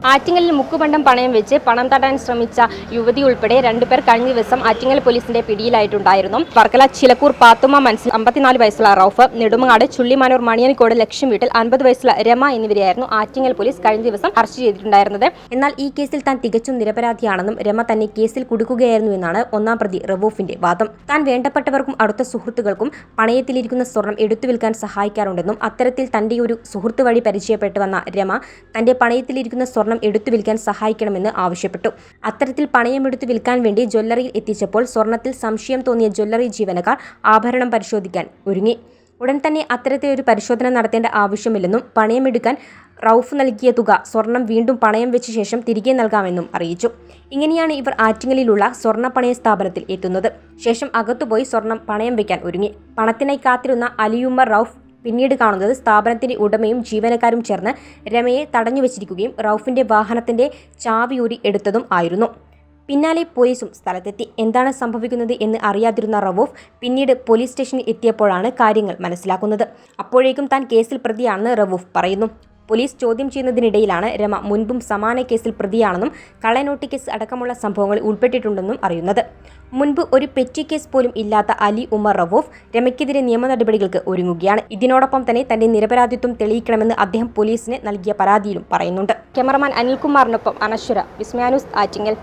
ആറ്റിങ്ങലിൽ മുക്കുപണ്ടം പണയം വെച്ച് പണം തട്ടാൻ ശ്രമിച്ച യുവതി ഉൾപ്പെടെ 2 പേർ കഴിഞ്ഞ ദിവസം ആറ്റിങ്ങൽ പോലീസിന്റെ പിടിയിലായിട്ടുണ്ടായിരുന്നു. വർക്കല ചിലക്കൂർ പാത്തുമ്മ മനസ്സിൽ 54 വയസ്സുള്ള റൌഫ്, നെടുമങ്ങാട് ചുള്ളിമാനൂർ മണിയനിക്കോട് ലക്ഷ്യം വീട്ടിൽ 50 വയസ്സുള്ള രമ എന്നിവരെയായിരുന്നു ആറ്റിങ്ങൽ പോലീസ് കഴിഞ്ഞ ദിവസം അറസ്റ്റ് ചെയ്തിട്ടുണ്ടായിരുന്നത്. എന്നാൽ ഈ കേസിൽ താൻ തികച്ചും നിരപരാധിയാണെന്നും രമ തന്നെ കേസിൽ കുടുക്കുകയായിരുന്നു എന്നാണ് ഒന്നാം പ്രതി റവൂഫിന്റെ വാദം. താൻ വേണ്ടപ്പെട്ടവർക്കും അടുത്ത സുഹൃത്തുക്കൾക്കും പണയത്തിലിരിക്കുന്ന സ്വർണം എടുത്തു വിൽക്കാൻ സഹായിക്കാറുണ്ടെന്നും അത്തരത്തിൽ തന്റെ ഒരു സുഹൃത്ത് വഴി പരിചയപ്പെട്ടു വന്ന രമ തന്റെ പണയത്തിലിരിക്കുന്ന സ്വർണം എടുത്തു വിൽക്കാൻ സഹായിക്കണമെന്ന് ആവശ്യപ്പെട്ടു. അത്തരത്തിൽ പണയം എടുത്തു വിൽക്കാൻ വേണ്ടി ജ്വല്ലറിയിൽ എത്തിച്ചപ്പോൾ സ്വർണത്തിൽ സംശയം തോന്നിയ ജ്വല്ലറി ജീവനക്കാർ ആഭരണം പരിശോധിക്കാൻ ഒരുങ്ങി. ഉടൻ തന്നെ അത്തരത്തിലൊരു പരിശോധന നടത്തേണ്ട ആവശ്യമില്ലെന്നും പണയമെടുക്കാൻ റൌഫ് നൽകിയ തുക സ്വർണം വീണ്ടും പണയം വെച്ച ശേഷം തിരികെ നൽകാമെന്നും അറിയിച്ചു. ഇങ്ങനെയാണ് ഇവർ ആറ്റിങ്ങലിലുള്ള സ്വർണ്ണ പണയ സ്ഥാപനത്തിൽ എത്തുന്നത്. ശേഷം അകത്തുപോയി സ്വർണം പണയം വയ്ക്കാൻ ഒരുങ്ങി. പണത്തിനായി കാത്തിരുന്ന അലിയുമ്മർ റൌഫ് പിന്നീട് കാണുന്നത് സ്ഥാപനത്തിന്റെ ഉടമയും ജീവനക്കാരും ചേർന്ന് രമയെ തടഞ്ഞുവച്ചിരിക്കുകയും റൌഫിന്റെ വാഹനത്തിന്റെ ചാവിയൂരി എടുത്തതും ആയിരുന്നു. പിന്നാലെ പോലീസും സ്ഥലത്തെത്തി. എന്താണ് സംഭവിക്കുന്നത് എന്ന് അറിയാതിരുന്ന റവൂഫ് പിന്നീട് പോലീസ് സ്റ്റേഷനിൽ എത്തിയപ്പോഴാണ് കാര്യങ്ങൾ മനസ്സിലാക്കുന്നത്. അപ്പോഴേക്കും താൻ കേസിൽ പ്രതിയാണെന്ന് റവൂഫ് പറയുന്നു. പോലീസ് ചോദ്യം ചെയ്യുന്നതിനിടയിലാണ് രമ മുൻപും സമാന കേസിൽ പ്രതിയാണെന്നും കള്ളനോട്ട് കേസ് അടക്കമുള്ള സംഭവങ്ങളിൽ ഉൾപ്പെട്ടിട്ടുണ്ടെന്നും അറിയുന്നത്. മുൻപ് ഒരു പെറ്റി കേസ് പോലും ഇല്ലാത്ത അലി ഉമർ റവൂഫ് രമയ്ക്കെതിരെ നിയമ നടപടികൾക്ക് ഒരുങ്ങുകയാണ്. ഇതിനോടൊപ്പം തന്നെ തന്റെ നിരപരാധിത്വം തെളിയിക്കണമെന്ന് അദ്ദേഹം പോലീസിന് നൽകിയ പരാതിയിലും പറയുന്നുണ്ട്. ക്യാമറമാൻ അനിൽകുമാറിനൊപ്പം അനശ്വര, വിസ്മയ ന്യൂസ്, ആറ്റിങ്ങൽ.